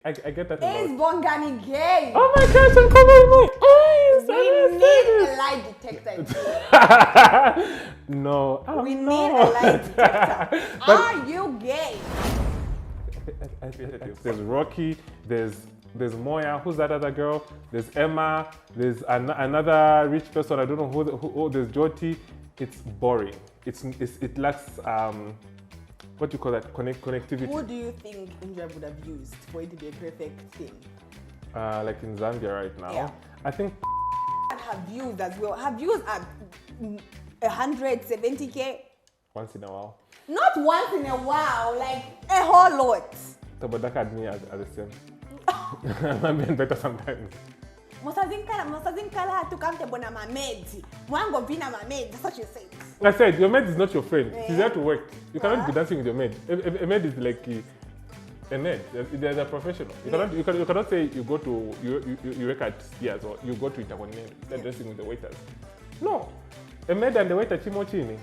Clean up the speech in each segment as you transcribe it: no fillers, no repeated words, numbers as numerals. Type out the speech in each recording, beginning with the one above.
I get that. Is Bongani gay? Oh my gosh, I'm covering my eyes. We need a lie detector. No. We need a lie detector. Are you gay? There's Rocky, there's Moya, who's that other girl? There's Emma, there's another rich person, I don't know who there's Jyoti. It's boring. It lacks what do you call that? Connectivity. Who do you think India would have used for it to be a perfect thing? Like in Zambia right now. Yeah. I think Have views as well. Have views at 170k? once in a while. Not once in a while, like a whole lot. Tabaka and me are the same. I'm being better sometimes. Musazinkala tukamte bona mamedi. Mwango vina mamedi. That's what you say. I said your maid is not your friend. She's there to work. You cannot be Uh-huh. dancing with your maid. A maid is like a maid. They're a professional. You cannot say you go to you work at Sears or you go to Itaconene. They're dancing with the waiters. No, a maid and the waiter chimochini.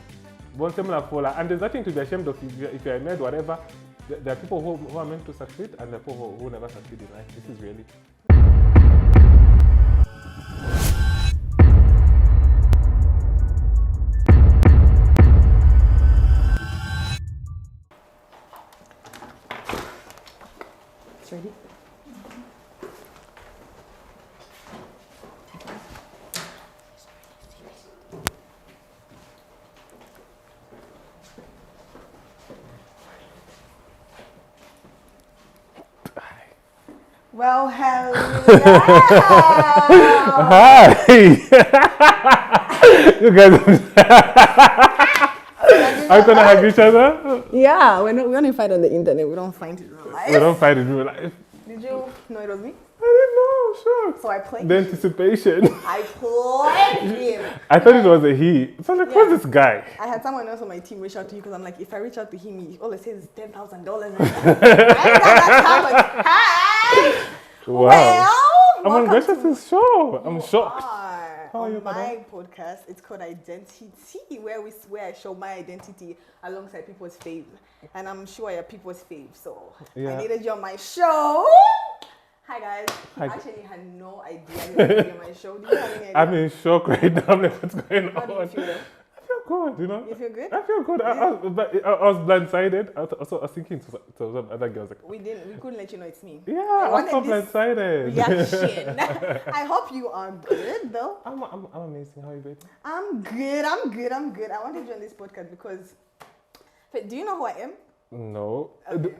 And there's nothing to be ashamed of if you're a maid, whatever. There are people who are meant to succeed and there are people who never succeed in life. This is really. It's ready? Well, hello. Hi! You guys are gonna hug each other? Yeah, we only fight on the internet. We don't fight in real life. We don't fight in real life. Did you know it was me? I didn't know, sure. So I played The him. anticipation. I played him. I thought it was a he. So I'm like, Yeah. who's this guy? I had someone else on my team reach out to you because I'm like, if I reach out to him, he always says $10,000. I ain't got that talent. Hi! Wow. Well, I'm on welcome Gracious' to- show. I'm shocked. Are How are on you, my madam? podcast. It's called Identity, where I show my identity alongside people's fave, and I'm sure you're people's fave. So Yeah. I needed you on my show. Hi guys. Hi. I actually had no idea you were on my show. Do you have any idea? I'm in shock right now. I'm like, what's going How do you on? feel? I feel good, you know? You feel good? I feel good. I was blindsided. I was thinking to some other girls like, We couldn't let you know it's me. yeah, I I was so wanted this blindsided. reaction. I hope you are good though. I'm amazing. How are you, baby? I'm good. I wanted you on this podcast because, do you know who I am? No. Okay.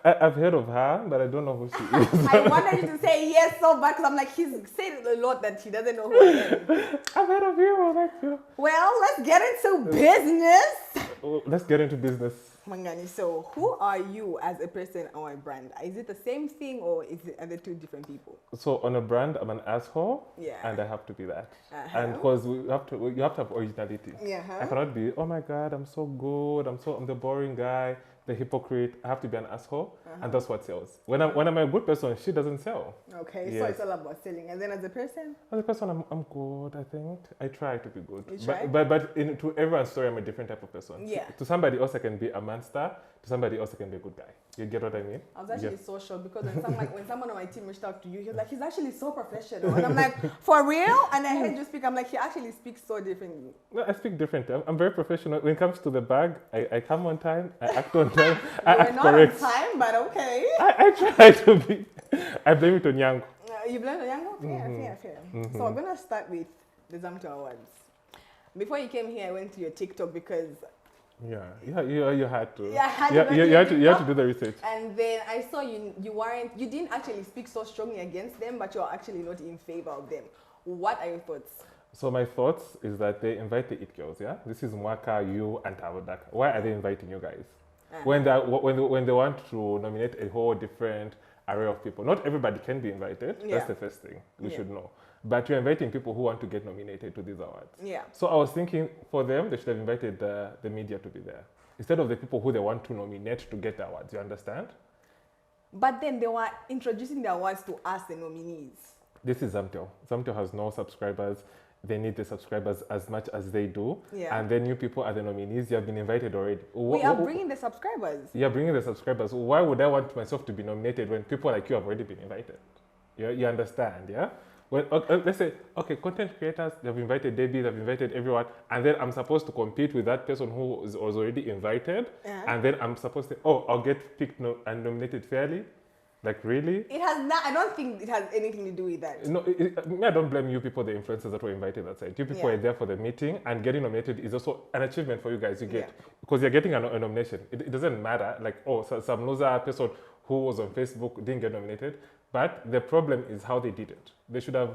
I've heard of her, but I don't know who she is. I wanted you to say yes so bad because I'm like, he's said a lot that he doesn't know who I am. I've heard of you. Like, you know. Well, let's get into business. Oh, let's get into business. Bongani, so who are you as a person or a brand? Is it the same thing or are they two different people? So on a brand, I'm an asshole, Yeah. and I have to be that. Uh-huh. And because you have to have originality. Yeah. I cannot be, oh my God, I'm so good. I'm the boring guy, the hypocrite. I have to be an asshole, and that's what sells. When I'm a good person, she doesn't sell. Okay, so Yes. it's all about selling. And then as a person? As a person, I'm good. I think I try to be good. You try? But to everyone's story, I'm a different type of person. Yeah. To somebody else, I can be a monster. To somebody else, I can be a good guy. You get what I mean? I was actually Yeah. so shocked because when someone on my team reached out to you, he was like, he's actually so professional. And I'm like, for real? And I heard you speak, I'm like, he actually speaks so differently. No, I speak differently. I'm very professional. When it comes to the bag, I come on time. I act on time. I We're act not correct. on time, but okay. I try to be. I blame it on Yango. You blame the young one? Fair. So we're going to start with the Zam Awards. Before you came here, I went to your TikTok because... Yeah, you had to. Yeah, I had to Yeah, go to you your had to TikTok. do the research. And then I saw you didn't actually speak so strongly against them, but you're actually not in favor of them. What are your thoughts? So my thoughts is that they invite the it girls, yeah? This is Mwaka, you, and Tabaka. Why are they inviting you guys? When they want to nominate a whole different array of people. Not everybody can be invited. Yeah. That's the first thing we Yeah. should know. But you're inviting people who want to get nominated to these awards. Yeah. So I was thinking for them, they should have invited the media to be there. Instead of the people who they want to nominate to get the awards. You understand? But then they were introducing the awards to us, the nominees. This is Zamtel. Zamtel has no subscribers. they need the subscribers as much as they do. Yeah. And then you people are the nominees. You have been invited already. We are bringing the subscribers. You're bringing the subscribers. Why would I want myself to be nominated when people like you have already been invited? You understand, yeah? Well, let's say, okay, content creators, they've invited Debbie, they've invited everyone, and then I'm supposed to compete with that person who was already invited, and then I'm supposed to, I'll get picked and nominated fairly? Like, really? It has not, I don't think it has anything to do with that. No, I don't blame you people, the influencers that were invited that side. You people are there for the meeting, and getting nominated is also an achievement for you guys. You get, because you're getting a nomination. It doesn't matter, like, some loser person who was on Facebook didn't get nominated. But the problem is how they did it. They should have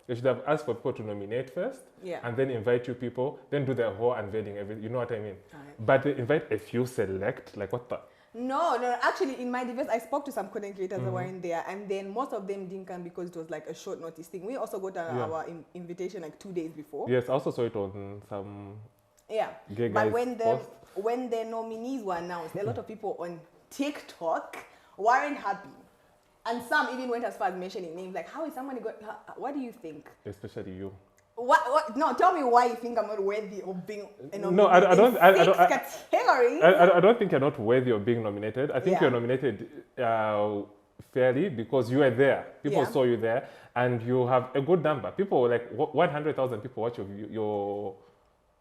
they should have asked for people to nominate first, and then invite you people, then do the whole unveiling, everything. You know what I mean? Right. But they invite a few select, like what the? No, actually, in my defense, I spoke to some content creators that were in there, and then most of them didn't come because it was like a short notice thing. We also got our invitation like 2 days before. Yes, I also saw it on some gay but guys when the nominees were announced, a lot of people on TikTok weren't happy. And some even went as far as mentioning names. Like, how is somebody going? What do you think? Especially you. What? No, tell me why you think I'm not worthy of being nominated. No, I don't. Categories. I don't think you're not worthy of being nominated. I think you're nominated fairly because you are there. People saw you there, and you have a good number. People, like 100,000 people watch your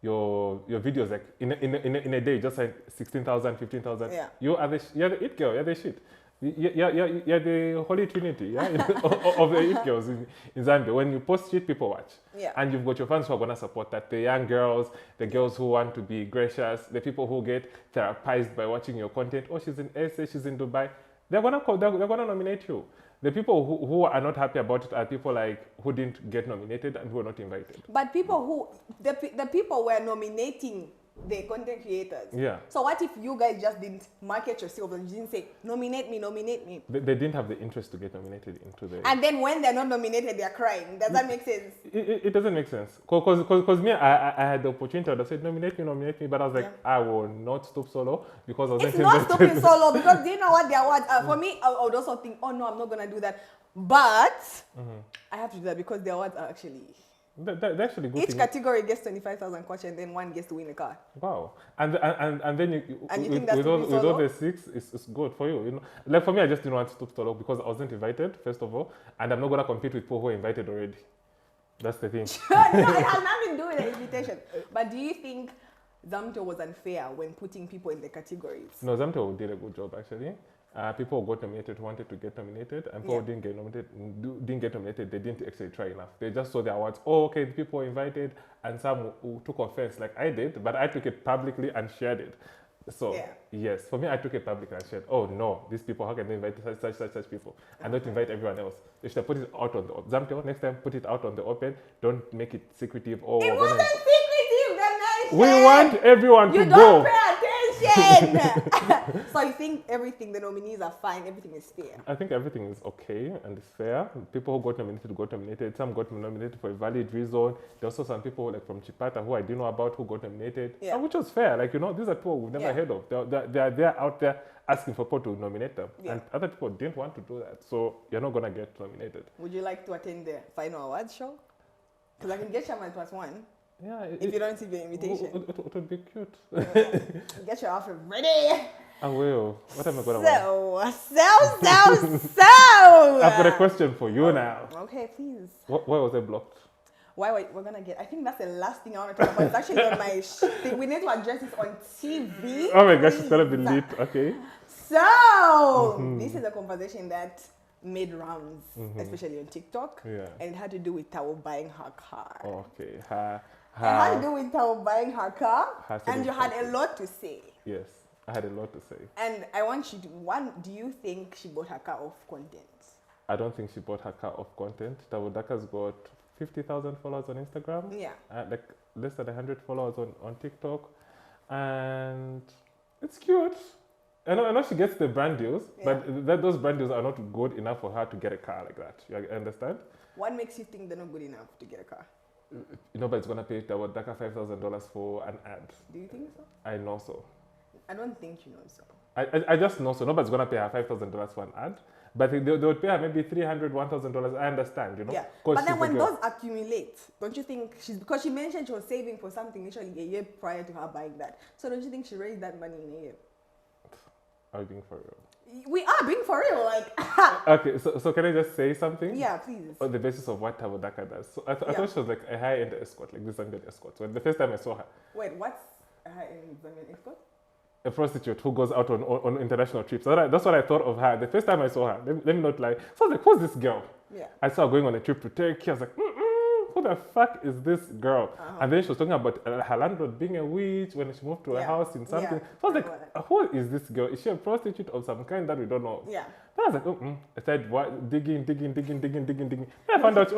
videos, like in a day, just like 16,000, 15,000. Yeah. You're the it girl. You're the shit. You're the holy trinity of the it girls in Zambia. When you post shit, people watch. Yeah. And you've got your fans who are going to support that. The young girls, the girls who want to be gracious, the people who get therapized by watching your content. Oh, she's in SA, she's in Dubai. They're gonna nominate you. The people who are not happy about it are people like who didn't get nominated and who were not invited. But people the people were nominating the content creators. Yeah. So what if you guys just didn't market yourself and didn't say, nominate me? They didn't have the interest to get nominated into the... And then when they're not nominated, they're crying. Does that make sense? It doesn't make sense. Because me, I had the opportunity. I would have said, nominate me. But I was like, I will not stoop solo because I was It's not stooping solo because do you know what the awards are? For me, I would also think, oh no, I'm not going to do that. But I have to do that because the awards are actually... They're actually good. Each category gets 25,000 kwacha and then one gets to win a car. Wow. And then you think with all the 6, it's good for you. You know, like for me, I just didn't want to stop solo because I wasn't invited, first of all, and I'm not gonna compete with people who are invited already. That's the thing. No, it has nothing to do with the invitation. But do you think Zamto was unfair when putting people in the categories? No, Zamto did a good job actually. People who got nominated wanted to get nominated, and people who didn't get nominated, they didn't actually try enough. They just saw the awards. Oh, okay, the people were invited, and some who took offense, like I did, but I took it publicly and shared it. So yes, for me, I took it publicly and shared. Oh no, these people, how can they invite such people and not invite everyone else? They should have put it out on the Zamto. Next time, put it out on the open. Don't make it secretive. Oh, it wasn't secretive, the we want everyone to go. So you think everything, the nominees are fine, everything is fair? I think everything is okay and it's fair. People who got nominated. Some got nominated for a valid reason. There are also some people like from Chipata who I didn't know about who got nominated, which was fair. Like, you know, these are people we've never heard of. They're out there asking for people to nominate them. And other people didn't want to do that. So you're not going to get nominated. Would you like to attend the final awards show? Because I can get you my +1. Yeah, if you don't receive the invitation. It would be cute. Get your outfit ready. I will. What am I going to wear? So. I've got a question for you now. Okay, please. Why was it blocked? Why we're going to get... I think that's the last thing I want to talk about. It's actually on my thing. We need to address this on TV. Oh my gosh, it's going to be lit. Okay. So, this is a conversation that made rounds, especially on TikTok. Yeah. And it had to do with Tao buying her car. Okay. It had to do with Tao buying her car, and you had a lot to say. Yes, I had a lot to say. And I want you to, do you think she bought her car off content? I don't think she bought her car off content. Tabaka's got 50,000 followers on Instagram. Yeah. Like less than 100 followers on TikTok. And it's cute. I know she gets the brand deals, but those brand deals are not good enough for her to get a car like that. You understand? What makes you think they're not good enough to get a car? Nobody's going to pay Tabaka $5,000 for an ad. Do you think so? I know so. I don't think you know so. I just know, so nobody's gonna pay her $5,000 for an ad, but they would pay her maybe $300, $1,000. I understand, you know. Yeah. 'Cause But then she's when a girl. those accumulate, don't you think because she mentioned she was saving for something literally a year prior to her buying that. So don't you think she raised that money in a year? Are you being for real? We are being for real, like. Okay, so can I just say something? Yeah, please. On the basis of what Tabaka does. So I Yeah. thought she was like a high-end escort, like this Zambian escort. When the first time I saw her, Wait, what's her in Zambian escort? a prostitute who goes out on international trips. That's what I thought of her. The first time I saw her, let me not lie. So I was like, who's this girl? Yeah. I saw her going on a trip to Turkey. I was like, who the fuck is this girl? And then she was talking about her landlord being a witch when she moved to a house in something. Yeah. So I was like, who is this girl? Is she a prostitute of some kind that we don't know? Yeah. Then I was like, I started digging. Then I found out,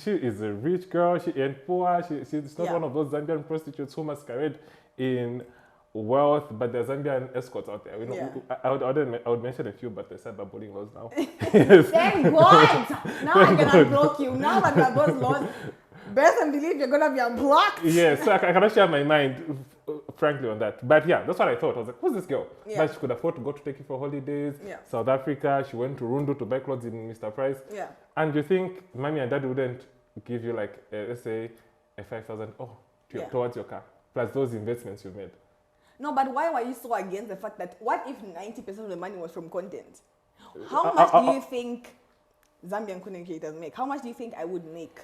she is a rich girl. She ain't poor. She's not one of those Zambian prostitutes who masquerade in wealth, but there's Zambian escorts out there. You know, I would mention a few, but they said bullying laws now. Thank God! Now I can unblock you. Now that we are those laws, best and believe you're gonna be unblocked. Yes, so I cannot share my mind, frankly, on that. But yeah, that's what I thought. I was like, who's this girl? Yeah. But she could afford to go to Turkey for holidays. Yeah. South Africa. She went to Rundu to buy clothes in Mr. Price. Yeah. And you think mommy and dad wouldn't give you like, let's say, a 5,000 towards your car, plus those investments you made? No, but why were you so against the fact that what if 90% of the money was from content? How much do you think Zambian content creators make? How much do you think I would make?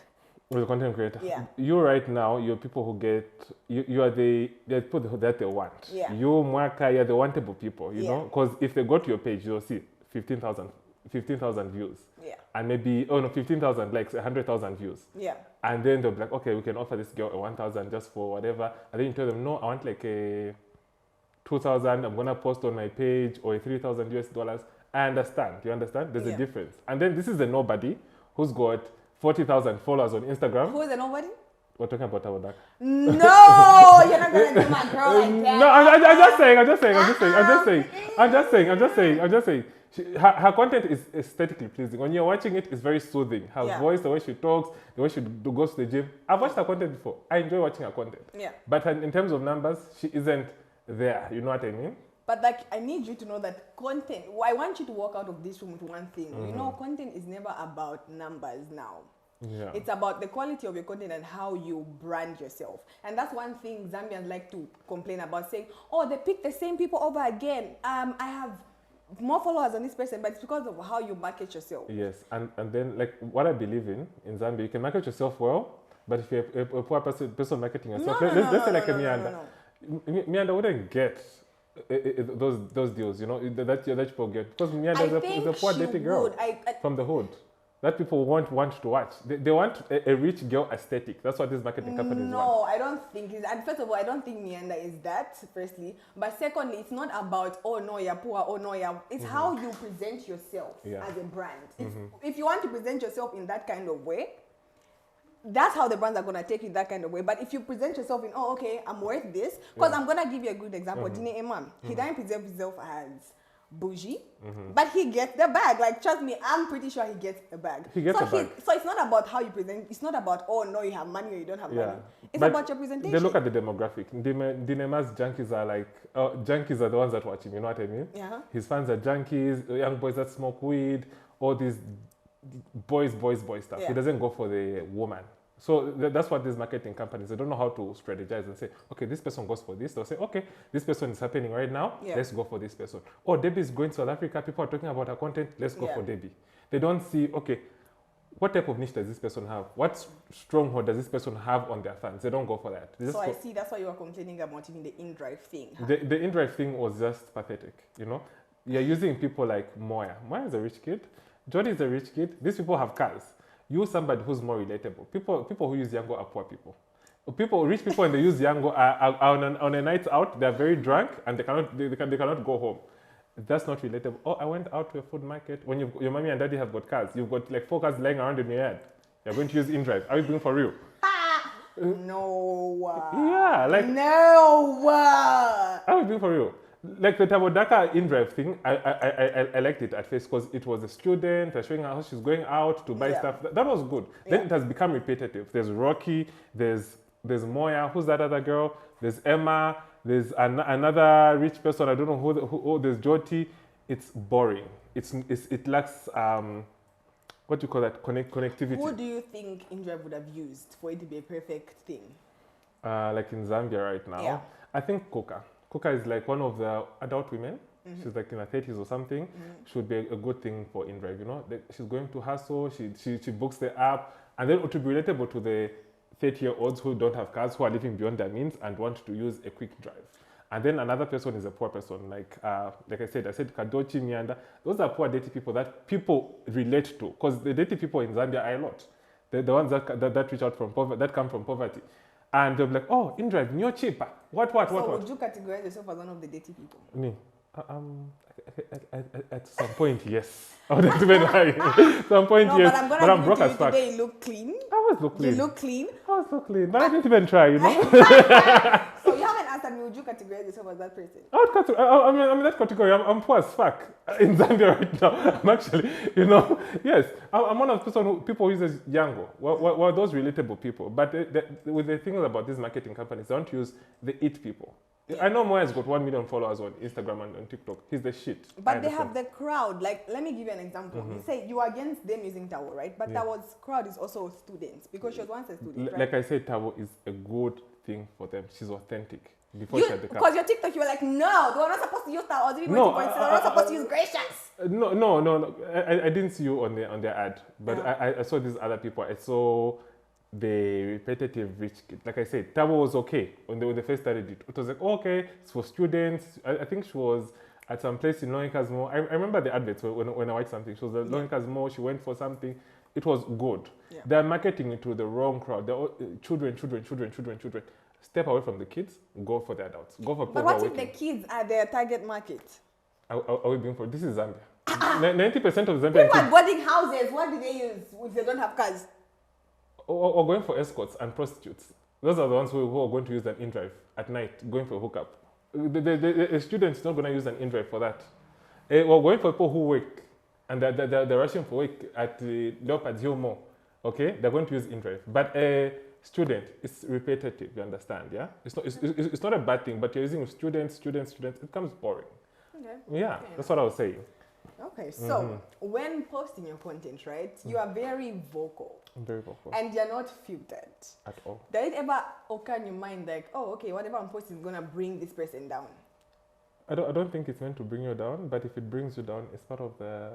With a content creator? Yeah. You right now, you're people who get, you are the people that they want. Yeah. You, Mwaka, you're the wantable people, you know? Because if they go to your page, you'll see 15,000 views. Yeah. And maybe, 15,000 likes, 100,000 views. Yeah. And then they'll be like, okay, we can offer this girl a 1,000 just for whatever. And then you tell them, no, I want like a 2,000, I'm gonna post on my page, or a $3,000. I understand. You understand? There's a difference. And then this is a nobody who's got 40,000 followers on Instagram. Who is the nobody? We're talking about Tabaka. No, you're not gonna do my girl like that. No, I'm just saying. Her content is aesthetically pleasing. When you're watching it, it's very soothing. Her voice, the way she talks, the way she goes to the gym. I've watched her content before. I enjoy watching her content. Yeah. But in terms of numbers, she isn't there. You know what I mean? But like, I need you to know that content, I want you to walk out of this room with one thing. You know, content is never about numbers now. Yeah. It's about the quality of your content and how you brand yourself. And that's one thing Zambians like to complain about, saying, oh, they pick the same people over again. I have more followers on this person, but it's because of how you market yourself. Yes, and then like what I believe in Zambia, you can market yourself well, but if you're a poor person marketing yourself, let's say like a Mianda. Mianda wouldn't get those deals, you know, that people get. Because Mianda is a poor, dirty girl from the hood. That people want to watch. They want a rich girl aesthetic. That's what these marketing companies want. No, I don't think it's. And first of all, I don't think Mianda is that, firstly. But secondly, it's not about, oh no, you're poor, oh no, you're. It's how you present yourself as a brand. If you want to present yourself in that kind of way, that's how the brands are going to take you that kind of way. But if you present yourself in, oh, okay, I'm worth this. Because I'm going to give you a good example. Dine Imam, he doesn't present himself as bougie, but he gets the bag. Like, trust me, I'm pretty sure he gets a bag. He gets a bag. So it's not about how you present. It's not about, oh, no, you have money or you don't have money. It's but about your presentation. They look at the demographic. Dinema's junkies are like, junkies are the ones that watch him, you know what I mean? Yeah. His fans are junkies, young boys that smoke weed, all these boys stuff. Yeah. He doesn't go for the woman. So that's what these marketing companies, they don't know how to strategize and say, okay, this person goes for this. They'll say, okay, this person is happening right now. Let's go for this person. Oh, Debbie is going to South Africa. People are talking about her content. Let's go for Debbie. They don't see, okay, what type of niche does this person have? What stronghold does this person have on their fans? They don't go for that. So I see that's why you are complaining about even the in-drive thing. Huh? The in-drive thing was just pathetic, you know? You're using people like Moya. Moya is a rich kid. Jody is a rich kid. These people have cars. Use somebody who's more relatable. People who use Yango are poor people. Rich people, when they use Yango are on a night out, they're very drunk and they cannot go home. That's not relatable. Oh, I went out to a food market. When your mommy and daddy have got cars, you've got like 4 cars lying around in your yard. You're going to use InDrive. Are you being for real? No. Yeah, like no. Are you being for real? Like the Tabaka InDrive thing, I liked it at first because it was a student showing her how she's going out to buy stuff. That was good. Then it has become repetitive. There's Rocky, there's Moya, who's that other girl? There's Emma, There's another rich person. I don't know who there's Jyoti. It's boring. It lacks what do you call that? Connectivity. Who do you think InDrive would have used for it to be a perfect thing? Like in Zambia right now, Yeah. I think Kuka. Kuka is like one of the adult women. She's like in her 30s or something. She would be a good thing for InDrive, you know. She's going to hustle, she books the app, and then it would be relatable to the 30-year-olds who don't have cars, who are living beyond their means and want to use a quick drive. And then another person is a poor person, like I said Kadochi, Mianda. Those are poor dirty people that people relate to, because the dirty people in Zambia are a lot. The ones that reach out from poverty, that come from poverty. And they'll be like, oh, InDrive, you're cheaper. What? So would you categorize yourself as one of the dirty people? Me? At some point, yes. I would have to be like, at some point, no, yes. But I'm broke as fuck. Today you look clean. I always look clean. You look clean. I always look clean. But I didn't even try, you know. So you haven't answered me, would you categorize yourself as that person? I'm in that category. I'm poor as fuck in Zambia right now. I'm actually, you know, yes. I'm one of the people who uses Yango. Well, those relatable people. But with the thing about these marketing companies, they don't use the it people. Yeah. I know Moya has got 1 million followers on Instagram and on TikTok. He's the shit. But they have the crowd. Like, let me give you an example. You say you are against them using Tao, right? But Tao's crowd is also students, because she was once a student, right? Like I said, Tao is a good thing for them. She's authentic. Before she had the car. Because your TikTok, you were like, no, they were not supposed to use Tao. They were not supposed to use Gracious. No. I didn't see you on their ad. But I saw these other people. I saw the repetitive rich kid. Like I said, Tabo was okay when they first started it. It was like, okay, it's for students. I think she was at some place in Loinkas Mall. I remember the adverts when I watched something. She was at Loinkas Mall. She went for something. It was good. Yeah. They're marketing it to the wrong crowd. They're children. Step away from the kids. Go for the adults. Go for people. But what if the kids are their target market? Are we being for this? Is Zambia. 90% of Zambian people are boarding houses. What do they use if they don't have cars? Or going for escorts and prostitutes. Those are the ones who are going to use an InDrive at night, going for a hookup. The student's not going to use an InDrive for that. Or going for people who work and they're rushing for work at the Leopard Hill Mall. Okay, they're going to use InDrive. But a student, it's repetitive. You understand? Yeah, it's not a bad thing. But you're using students. It becomes boring. Okay. Yeah, that's what I was saying. Okay, so when posting your content, right, you are very vocal. I'm very vocal. And you're not filtered. At all. Does it ever occur in your mind like, oh, okay, whatever I'm posting is going to bring this person down? I don't think it's meant to bring you down, but if it brings you down, it's part of the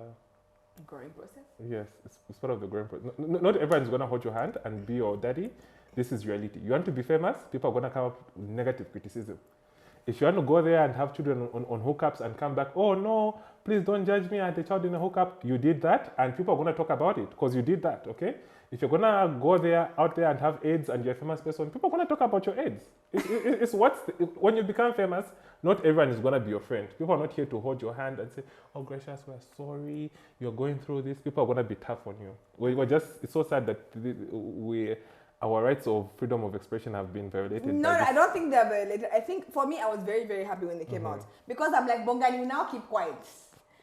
growing process? Yes, it's part of the growing process. Not everyone's going to hold your hand and be your daddy. This is reality. You want to be famous, people are going to come up with negative criticism. If you want to go there and have children on hookups and come back, oh no, please don't judge me, I had a child in a hookup. You did that, and people are going to talk about it because you did that, okay? If you're going to go out there and have AIDS and you're a famous person, people are going to talk about your AIDS. When you become famous, not everyone is going to be your friend. People are not here to hold your hand and say, oh, Gracious, we're sorry, you're going through this. People are going to be tough on you. It's so sad that our rights of freedom of expression have been violated. No, I don't think they're violated. I think for me, I was very, very happy when they came out. Because I'm like, Bongani, you now keep quiet.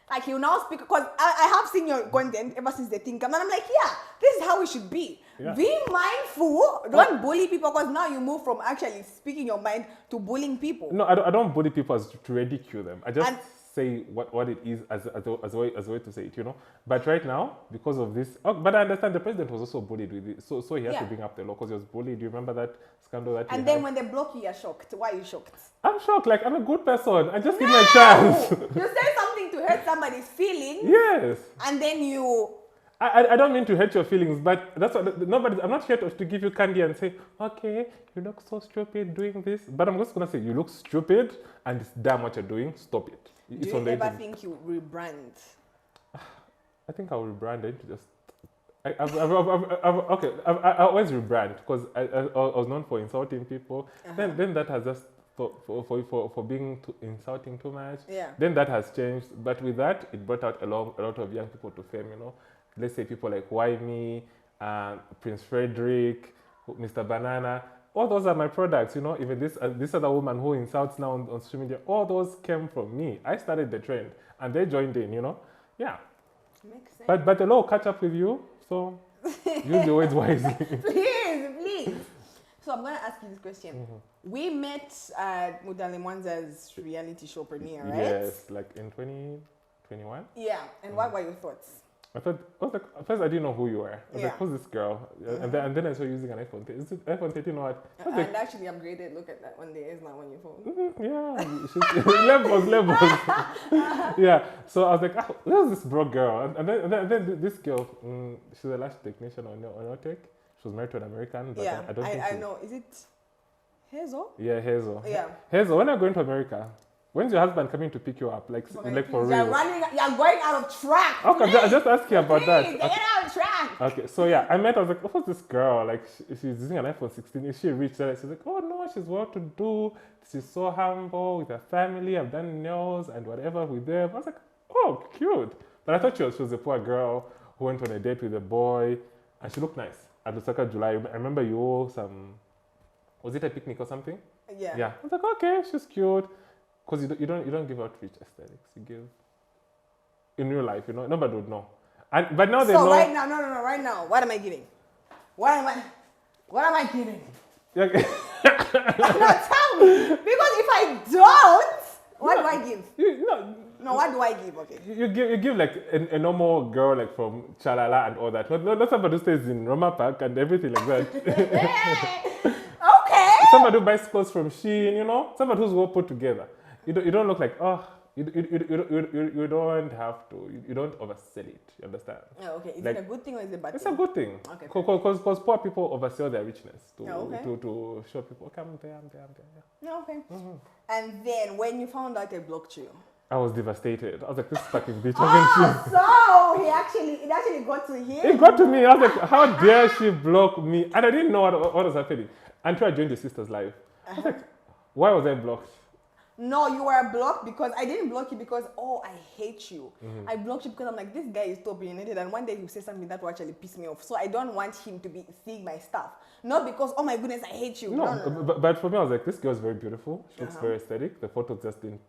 Like, you now speak, because I have seen your content ever since the thing came, and I'm like, yeah, this is how we should be. Yeah. Be mindful, don't bully people, because now you move from actually speaking your mind to bullying people. No, I don't bully people as to ridicule them. I just say what it is as a way to say it, you know. But right now, because of this, but I understand the president was also bullied with it, so he had to bring up the law because he was bullied. Do you remember that scandal that? And then when they block you, you're shocked. Why are you shocked? I'm shocked. Like, I'm a good person. I just give me a chance. You say something to hurt somebody's feelings. Yes. And then you. I don't mean to hurt your feelings, but that's what I'm not here to give you candy and say, okay, you look so stupid doing this. But I'm just gonna say, you look stupid and it's damn what you're doing. Stop it. Do you ever think you rebrand? I think I'll rebrand it. I always rebrand because I was known for insulting people. Then that has just for being insulting too much. Yeah. Then that has changed. But with that, it brought out a lot of young people to fame. You know, let's say people like Why Me, Prince Frederick, Mr. Banana. All those are my products, you know. Even this other woman who insults now on social media, all those came from me. I started the trend, and they joined in, you know. Yeah. Makes sense. But the law will catch up with you, so use your words wisely. Please. So I'm gonna ask you this question. We met at Mudale Mwanza's reality show premiere, right? Yes, like in 2021. Yeah. And what were your thoughts? I was like, at first I didn't know who you were. I was like, who's this girl? And then I saw you using an iPhone. Is it iPhone 13 or what? And actually upgraded. Look at that one day. It's not on your phone. Yeah, levels. Yeah. So I was like, who's this broke girl? And then this girl, she's a lash technician on Tech. She was married to an American. But Yeah, I don't think I know. Is it Hazel? Yeah, Hazel. Yeah. Hazel, when are you going to America? When's your husband coming to pick you up? Like for real? You're going out of track. Okay, I just ask you about that. Get out of track. Okay, so yeah, I was like, who's this girl? Like, she's using an iPhone 16. Is she rich? She's like, oh no, she's well to do. She's so humble with her family. I've done nails and whatever with them. I was like, oh, cute. But I thought she was a poor girl who went on a date with a boy, and she looked nice. At Lusaka, July, I remember you was it a picnic or something? Yeah. Yeah. I was like, okay, she's cute. Because you don't give out rich aesthetics. You give in real life, nobody would know. But now they know. So right now, no, right now, what am I giving? What am I giving? Yeah. No, tell me. Because if I don't, what do I give? No, what do I give? Okay. You give like a normal girl like from Chalala and all that. Not somebody who stays in Roma Park and everything like that. Okay. Somebody who buys clothes from Shein, somebody who's well put together. You don't look like, you don't have to, you don't oversell it, you understand? Oh, okay. Is it a good thing or is it a bad thing? It's a good thing. Okay. Because poor people oversell their richness to show people, okay, I'm there. Yeah. Okay. And then when you found out I blocked you? I was devastated. I was like, this fucking bitch. So it actually got to him? It got to me. I was like, how dare she block me? And I didn't know what was happening until I joined the sister's live. I was like, why was I blocked? No, you were blocked because I didn't block you because, I hate you. I blocked you because I'm like, this guy is so opinionated and one day he'll say something that will actually piss me off. So I don't want him to be seeing my stuff. Not because, oh my goodness, I hate you. No. But for me, I was like, this girl is very beautiful. She looks very aesthetic. The photos just didn't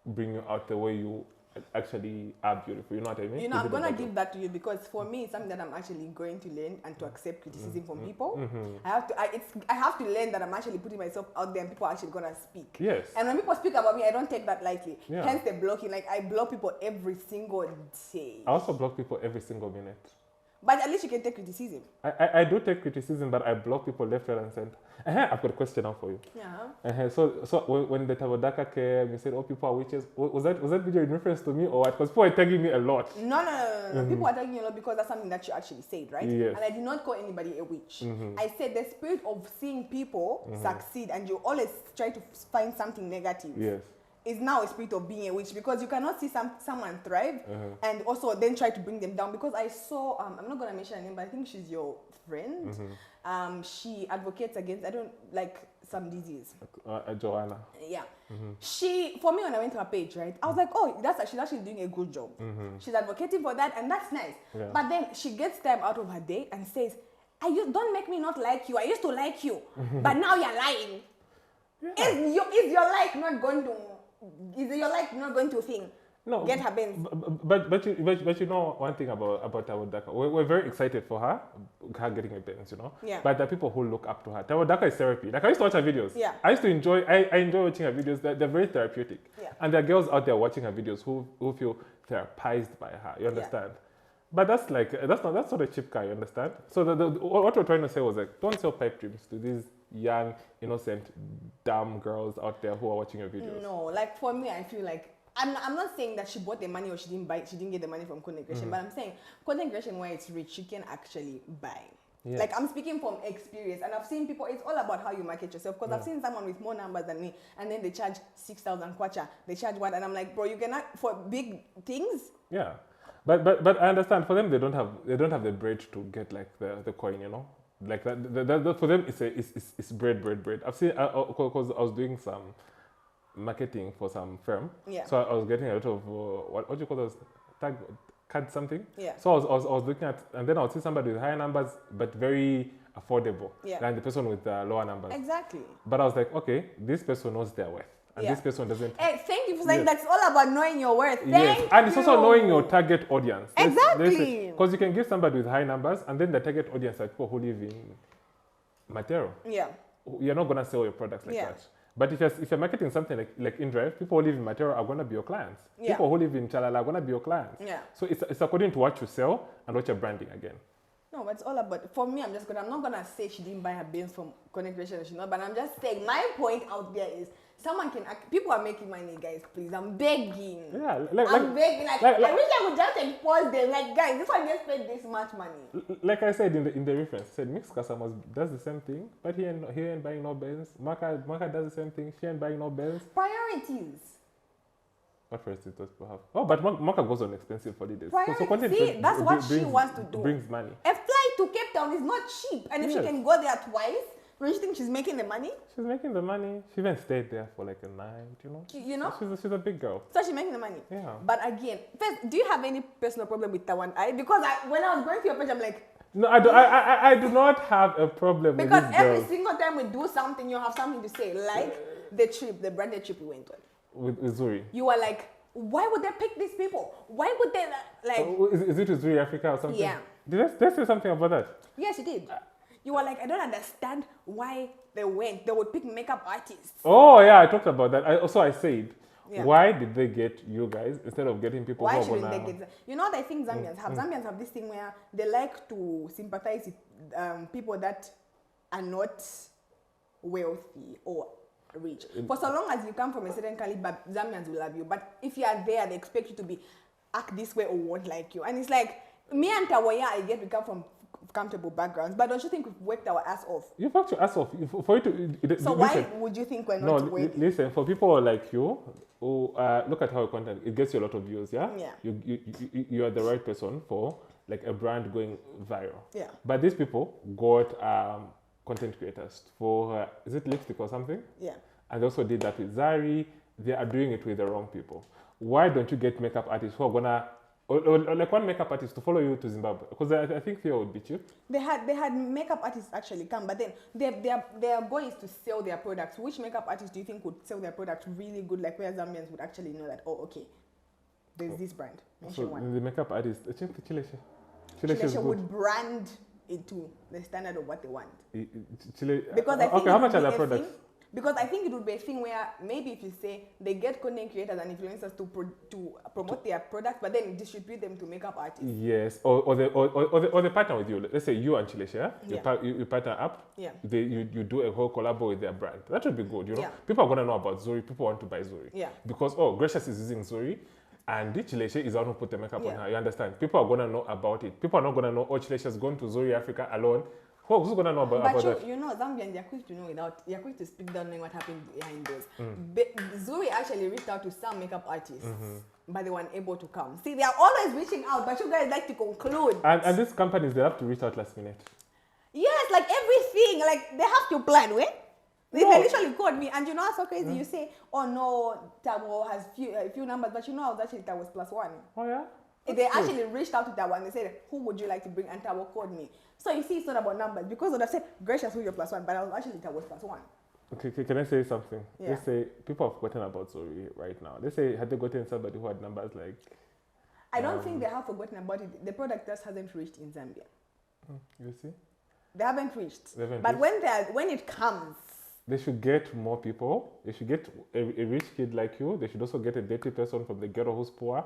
bring you out the way you actually are beautiful. You know what I mean? I'm going to give that to you because for me, it's something that I'm actually going to learn and to accept criticism from people. I have to learn that I'm actually putting myself out there and people are actually going to speak. Yes. And when people speak about me, I don't take that lightly. Yeah. Hence the blocking. Like, I block people every single day. I also block people every single minute. But at least you can take criticism. I do take criticism, but I block people left, right, and center. I've got a question now for you. Yeah. So when the Tabaka came, you said, people are witches. Was that video in reference to me or what? Because people are tagging me a lot. No. People are tagging you a lot because that's something that you actually said, right? Yes. And I did not call anybody a witch. I said the spirit of seeing people succeed and you always try to find something negative. Yes. Is now a spirit of being a witch because you cannot see someone thrive and also then try to bring them down. Because I saw, I'm not going to mention her name, but I think she's your friend. She advocates against, some disease. Joanna. Yeah. For me, when I went to her page, right, I was like, she's actually doing a good job. She's advocating for that and that's nice. Yeah. But then she gets time out of her day and says, don't make me not like you. I used to like you, but now you're lying. Yeah. Is your like not going to... Is your like not going to think? No. Get her bends. But you know one thing about Tabaka, we're very excited for her getting a bends, Yeah. But there are people who look up to her. Tabaka is therapy. Like I used to watch her videos. Yeah. I enjoy watching her videos. They're very therapeutic. Yeah. And there are girls out there watching her videos who feel therapized by her. You understand? Yeah. But that's not a cheap car. You understand? So what we're trying to say was like, don't sell pipe dreams to these young, innocent, dumb girls out there who are watching your videos. No, like for me, I feel like I'm not saying that she bought the money or she didn't get the money from content creation, but I'm saying content creation where it's rich, you can actually buy. Yes. Like I'm speaking from experience and I've seen people, it's all about how you market yourself because I've seen someone with more numbers than me and then they charge 6,000 kwacha, they charge what, and I'm like, bro, you cannot, for big things. Yeah. But I understand for them they don't have the bread to get like the coin, like that for them it's bread. I've seen because I was doing some marketing for some firm, so I was getting a lot of what do you call those tag card something. So I was looking at, and then I would see somebody with higher numbers but very affordable, and the person with lower numbers. Exactly. But I was like, okay, this person knows their worth. And this person doesn't. Hey, thank you for saying that's all about knowing your worth. Thank you. And it's also knowing your target audience. Exactly. Because you can give somebody with high numbers, and then the target audience are people who live in Matero. Yeah. you're not gonna sell your products like that. But if you're marketing something like InDrive, people who live in Material are gonna be your clients. People who live in Chalala are gonna be your clients. So it's according to what you sell and what you're branding again. No, but it's all about, for me, I'm not gonna say she didn't buy her beans from Connect Creation, she not, but I'm just saying my point out there is someone can people are making money, guys, please. I'm begging. Yeah, I'm begging. I wish I could just expose them. Like, guys, this one just spent this much money. Like I said in the reference, said mixed customers does the same thing, but he ain't buying no Benz. Marka does the same thing, she ain't buying no Benz. Priorities. What priorities does people have? Oh, but Marka goes on expensive holidays. So content that's what she wants to do. Brings money. A flight to Cape Town is not cheap, and if she can go there twice, don't you think she's making the money? She's making the money. She even stayed there for like a night, You know? She's a big girl. So she's making the money. Yeah. But again, first, do you have any personal problem with that one? Because when I was going through your page, I'm like, no, I do not have a problem with this because every girl. single time we do something, you have something to say. Like the branded trip we went on. With Zuri. You were like, why would they pick these people? Why would they like? Is it with Zuri Africa or something? Yeah. Did they say something about that? Yes, she did. You were like, I don't understand why they went. They would pick makeup artists. Oh yeah, I talked about that. I said, why did they get you guys instead of getting people why who are shouldn't gonna... they get that? You know what I think Zambians have? Zambians have this thing where they like to sympathize with people that are not wealthy or rich. For so long as you come from a certain caliber, Zambians will love you. But if you are there, they expect you to act this way or won't like you. And it's like, me and Tawaya, I get we come from comfortable backgrounds, but don't you think we've worked our ass off? You've worked your ass off. For you to... So why would you think we're not working? Listen, for people like you, who look at how your content, it gets you a lot of views, yeah? You are the right person for like a brand going viral. Yeah. But these people got content creators for, is it lipstick or something? Yeah. And they also did that with Zari. They are doing it with the wrong people. Why don't you get makeup artists who are gonna... Or like one makeup artist to follow you to Zimbabwe, because I think Theo would beat you. They had makeup artists actually come, but then their goal is to sell their products. Which makeup artist do you think would sell their products really good, like where Zambians would actually know that, oh, okay, there's this brand. So one. The makeup artist, Chile would brand it to the standard of what they want. Because I think how much are their products? Because I think it would be a thing where maybe if you say they get content creators and influencers to promote their products, but then distribute them to makeup artists. Yes, or they partner with you. Let's say you and Chile, you partner up. Yeah. You do a whole collabo with their brand. That would be good. You know, Yeah. people are gonna know about Zuri. People want to buy Zuri. Yeah. Because Gracious is using Zuri, and Chile is the one who put the makeup on her. You understand? People are gonna know about it. People are not gonna know. Oh, Chile has gone to Zuri Africa alone. Who's gonna know about that? But you know, Zambians, they're quick to know they're quick to speak down knowing what happened behind doors. Zuri actually reached out to some makeup artists, but they weren't able to come. See, they are always reaching out, but you guys like to conclude. And these companies, they have to reach out last minute. Yes, like everything, like they have to plan, right? They literally called me, and you know what's so crazy? You say, oh no, Tabo has a few numbers, but you know I was actually Tabo's +1. Oh yeah? They actually reached out to Tabo and they said, who would you like to bring? And Tabo called me. So you see, it's not about numbers. Because I would have said, Gracious, who you're +1, but I was actually Tabo's +1. Okay, can I say something? Yeah. Let's say people have forgotten about Zuri right now. Let's say, had they gotten somebody who had numbers like... I don't think they have forgotten about it. The product just hasn't reached in Zambia. You see? They haven't reached. But when it comes... They should get more people. They should get a rich kid like you. They should also get a dirty person from the ghetto who's poor.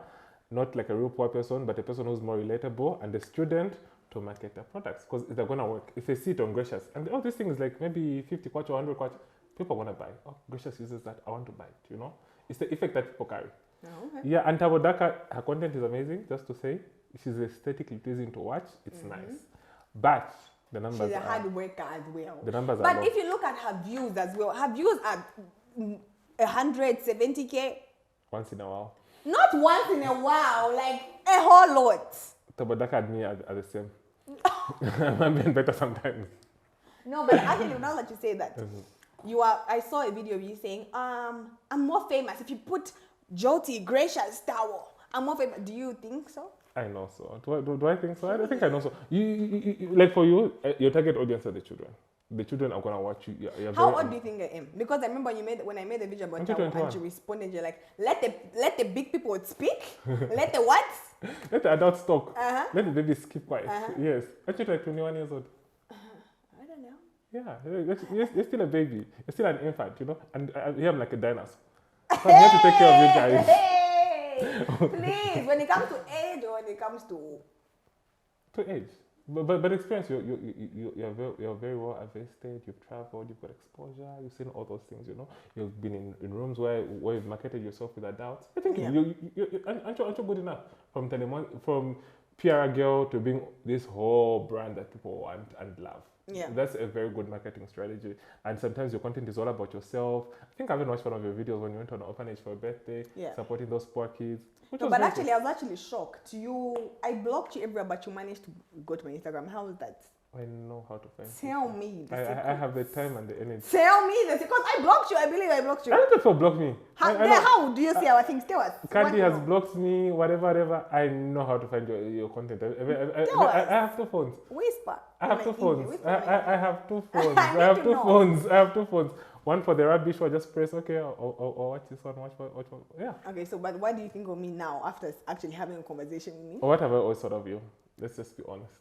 Not like a real poor person, but a person who's more relatable, and the student to market their products, because they're gonna work. If they see it on Gracious, and all these things like maybe 50 kwacha, 100 kwacha, people are gonna buy. Oh, Gracious uses that, I want to buy it, you know? It's the effect that people carry. Oh, okay. Yeah, and Tabaka, her content is amazing, just to say. She's aesthetically pleasing to watch, it's nice. But the numbers she's a hard worker as well. The numbers are But if you look at her views as well, her views are 170K. Once in a while. Not once in a while, like a whole lot. Tabaka and me are the same. I'm being better sometimes. No, but actually, now that you say that, I saw a video of you saying, I'm more famous. If you put Jyoti, Gracious, Tawo, I'm more famous. Do you think so? I know so. Do I think so? I think I know so. You like for you, your target audience are the children. The children are gonna watch you. How old do you think I am? Because I remember when I made the video about Tawo and she responded, you're like, let the big people speak. Let the what? Let the adults talk. Let the babies keep quiet. Yes. Aren't you like 21 years old? I don't know. Yeah, you're still a baby. You're still an infant, you know. And here I'm like a dinosaur. So I'm here to take care of you guys. Hey, please, when it comes to age or when it comes to age, but experience, you're very well invested. You've traveled, you've got exposure, you've seen all those things. You know, you've been in rooms where you've marketed yourself without doubt. I think aren't you good enough from PR girl to being this whole brand that people want and love. Yeah. That's a very good marketing strategy. And sometimes your content is all about yourself. I think I even watched one of your videos when you went on an orphanage for a birthday, supporting those poor kids. No, but actually, I was actually shocked. I blocked you everywhere, but you managed to go to my Instagram. How was that? I know how to find Tell me. I have the time and the energy. Tell me this because I blocked you. I believe I blocked you. I don't know if you blocked me. How do you see our things? Tell us. Candy has blocked me, whatever. I know how to find your content. I have two phones. Whisper. I have two phones. I have two phones. I have two phones. One for the rubbish, or just press okay, or watch this one, watch one. Yeah. Okay, so but what do you think of me now after actually having a conversation with me? Or what have I always thought of you? Let's just be honest.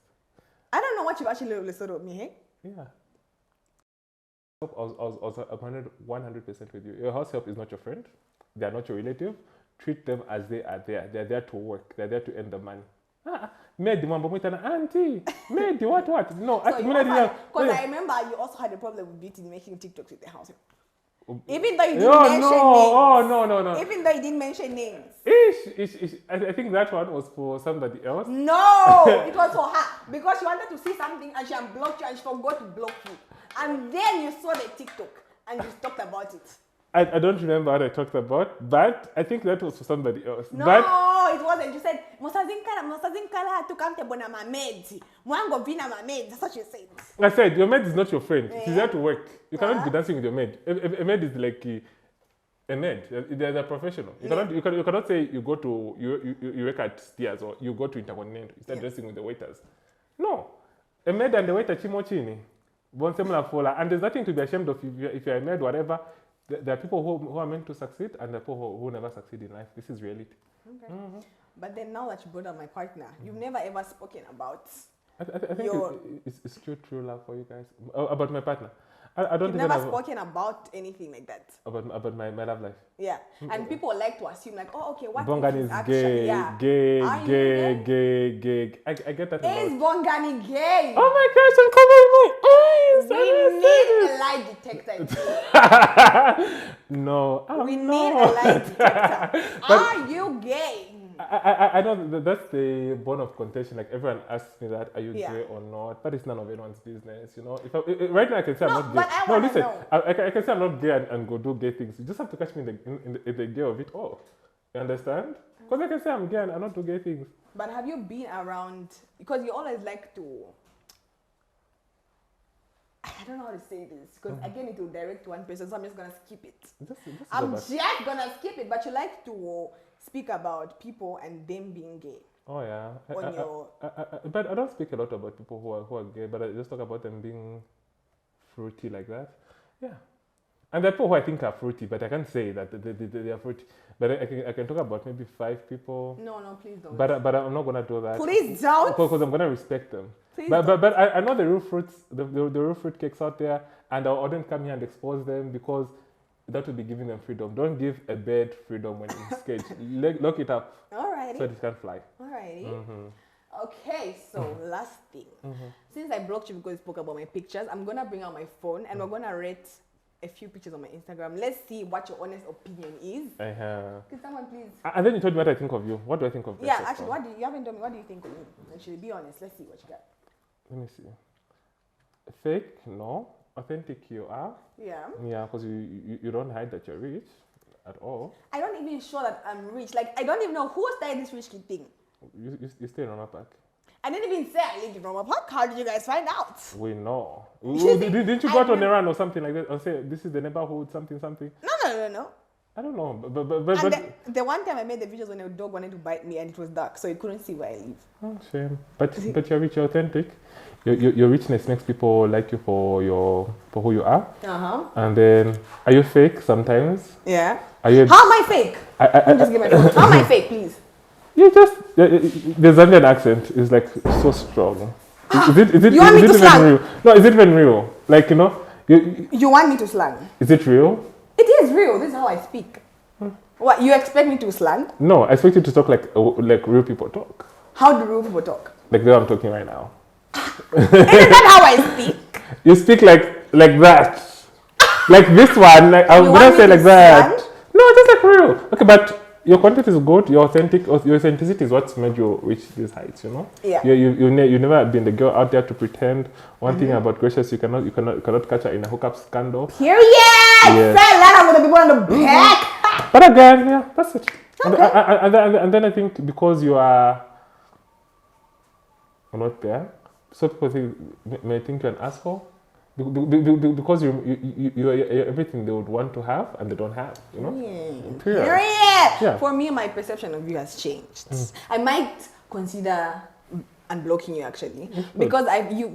I don't know what you've actually always thought of me, hey? Yeah. I was 100% with you. Your house help is not your friend. They are not your relative. Treat them as they are there. They're there to work. They're there to earn the money. Made mambo mwitana auntie. Made what? No, because I remember you also had a problem with Beauty making TikToks with the house. Even though you didn't mention names. Oh, no. Even though you didn't mention names. I think that one was for somebody else. No, it was for her. Because she wanted to see something and she unblocked you and she forgot to block you. And then you saw the TikTok and you talked about it. I don't remember what I talked about, but I think that was for somebody else. No, it wasn't. You said, Mosazinkala to come to Bonama maid. Mwango vina ma maid. That's what you said. I said, your maid is not your friend. She's there to work. You cannot be dancing with your maid. A maid is like a maid. They're a professional. You cannot say you go to, you work at Steers or you go to Intercontinental. You start dressing with the waiters. No. A maid and the waiter, chimochini. And there's nothing to be ashamed of if you're a maid, whatever. There are people who are meant to succeed and there are people who never succeed in life. This is reality. Okay. Mm-hmm. But then now that you brought up my partner, you've never ever spoken about I think it's true love for you guys. About my partner. I don't You've never spoken about anything like that. About my love life. Yeah. And people like to assume like, oh, okay, what Bongani is gay, gay. I get that. Is Bongani gay? Oh my gosh, I'm covering my eyes. We need a lie detector. No. We need a lie detector. Are you gay? I know that's the bone of contention. Like everyone asks me that, are you gay or not? But it's none of anyone's business, you know. Right now I can say I'm not gay. No, listen. I can say I'm not gay and go do gay things. You just have to catch me in the gay of it all. You understand? Because I can say I'm gay and I not do gay things. But have you been around? Because you always like to. I don't know how to say this because again it will direct one person, so I'm just gonna skip it. I'm just gonna skip it. But you like to speak about people and them being gay. Oh yeah. But I don't speak a lot about people who are gay, but I just talk about them being fruity like that. Yeah. And there are people who I think are fruity, but I can't say that they are fruity. But I can talk about maybe 5 people. No, please don't. But I'm not gonna do that. Please don't. Because I'm gonna respect them. But I know the real fruits, the real fruit cakes out there, and I wouldn't come here and expose them because that would be giving them freedom. Don't give a bird freedom when it's caged. Lock it up. Alrighty. So it can fly. Alrighty. Mm-hmm. Okay, so last thing. Mm-hmm. Since I blocked you because you spoke about my pictures, I'm gonna bring out my phone and we're gonna rate a few pictures on my Instagram. Let's see what your honest opinion is. Can someone please? And then you told me what I think of you. What do I think of you? Yeah, actually, you haven't told me. What do you think of me? Actually, be honest. Let's see what you got. Let me see. Fake? No. Authentic you are. Yeah. Yeah, because you don't hide that you're rich at all. I don't even show that I'm rich. Like, I don't even know who started this rich kid thing. You stay in Roma Park. I didn't even say I lived in Roma Park. How did you guys find out? We know. Didn't you go to Iran or something like that and say, this is the neighborhood, something? No. I don't know. But the one time I made the videos when a dog wanted to bite me and it was dark, so you couldn't see where I live. Oh, shame. But you're rich, you're authentic. Your richness makes people like you for who you are. And then, are you fake sometimes? Yeah. How am I fake? Let me just give my phone. How am I fake, please? The Zambian accent is like so strong. Is it you want me to even real? No, is it even real? Like, you know, You want me to slang? is it real? It is real. This is how I speak. What, you expect me to slang? No, I expect you to talk like real people talk. How do real people talk? Like the way I'm talking right now. Isn't that how I speak? You speak like that. Like this one, like I'm gonna say like that. Slang? No, just like real. Okay, but your content is good. Your authenticity is what's made you reach these heights. You know. Yeah. You never been the girl out there to pretend. One thing about Gracious, you cannot catch her in a hookup scandal. Period. Yes. Say that with the people on the back. But again, yeah, that's it. Okay. And then I think because you are not there, so people may think you're an asshole. Because you're everything they would want to have and they don't have, you know? Period. Yeah. For me, my perception of you has changed. I might consider unblocking you actually. Because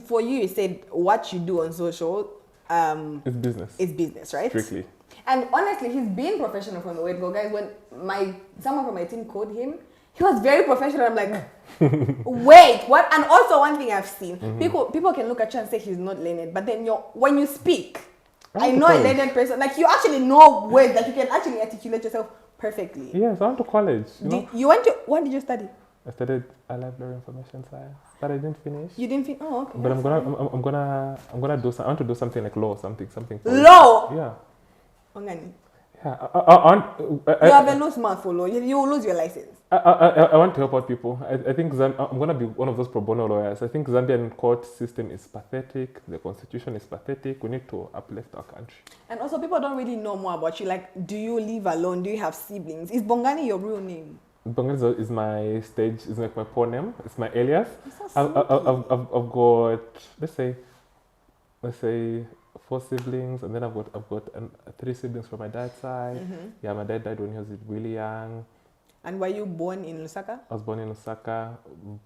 for you said what you do on social it's business. It's business, right? Strictly. And honestly, he's been professional from the word go. Guys, when someone from my team called him, he was very professional. I'm like, wait, what? And also one thing I've seen, people can look at you and say he's not learned, but then when you speak, I know a learned person, like you actually know words that you can actually articulate yourself perfectly. Yes, I went to college. What did you study? I studied library information science, but I didn't finish. You didn't finish? Oh, okay. But I'm gonna do. I want to do something like law, something. Law. Yeah. Bongani. Yeah. You have a loose mouth for law. You will lose your license. I want to help out people. I think I'm gonna be one of those pro bono lawyers. I think Zambian court system is pathetic. The constitution is pathetic. We need to uplift our country. And also, people don't really know more about you. Like, do you live alone? Do you have siblings? Is Bongani your real name? Bongani is my stage. Is like my pawn name. It's my alias. So I've got let's say 4 siblings, and then I've got 3 siblings from my dad's side. Yeah, my dad died when he was really young. And were you born in Lusaka? I was born in Lusaka,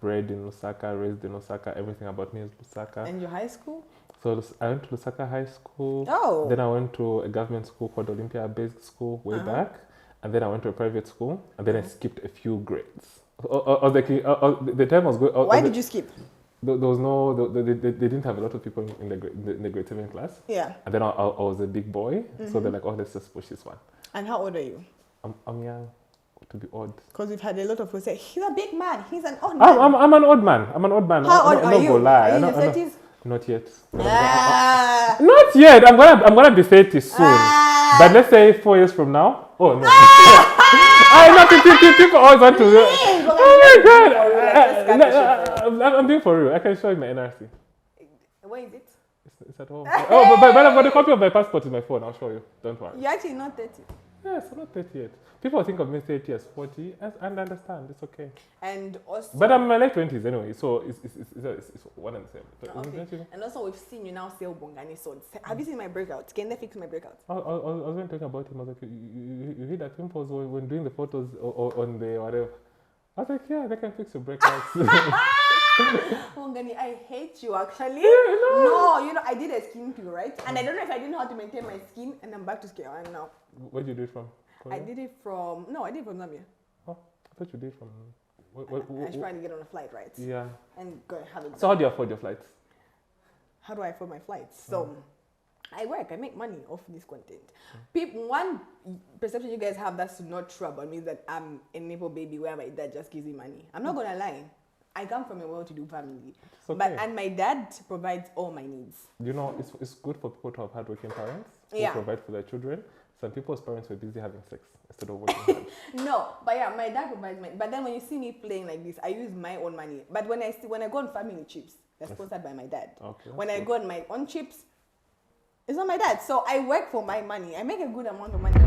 bred in Lusaka, raised in Lusaka. Everything about me is Lusaka. And your high school? So I went to Lusaka High School. Oh. Then I went to a government school called Olympia Basic School way back. And then I went to a private school. And then I skipped a few grades. The time was good. Why did you skip? There was no, they didn't have a lot of people in the grade 7 class. Yeah. And then I was a big boy. So they're like, oh, let's just push this one. And how old are you? I'm young. To be odd. Because we've had a lot of people say, he's a big man, he's an odd man. I'm an odd man. I'm an odd man. How old are you? Lie. Are you in your 30s? Not yet. Ah. Not yet. I'm gonna be 30 soon. But let's say 4 years from now. Oh no. I know people always want to. Oh my god. I'm being for real. I can show you my NRC. Where is it? It's at home. Oh, but I've got a copy of my passport in my phone. I'll show you. Don't worry. You're actually not 30. Yes, I'm not 30 yet. People think of me 30 as 40, and I understand. It's okay. And also, but I'm in my late 20s anyway, so it's one and the same. Okay. And also, we've seen you now sell Bongani Says. Have you seen my breakouts? Can they fix my breakouts? I was going to talk about him. I was like, you hit that pimples when doing the photos on the whatever. I was like, yeah, they can fix your breakouts. Bongani, I hate you actually. Yeah, no, I did a skin peel, right? And I don't know if I didn't know how to maintain my skin, and I'm back to square one now. Where did you do it from? Korea? I did it from Zambia. Oh, I thought you did it from. I should probably get on a flight, right? Yeah. And go have it. So how do you afford your flights? How do I afford my flights? So I work, I make money off this content. One perception you guys have that's not true about me is that I'm a neighbor baby where my dad just gives me money. I'm not gonna lie. I come from a well-to-do family, okay. And my dad provides all my needs. You know, it's good for people to have hardworking parents who provide for their children. Some people's parents were busy having sex instead of working hard. No, but yeah, my dad provides money. But then when you see me playing like this, I use my own money. But when I go on family trips, they're sponsored by my dad. Okay, when I go on my own trips, it's not my dad. So I work for my money. I make a good amount of money.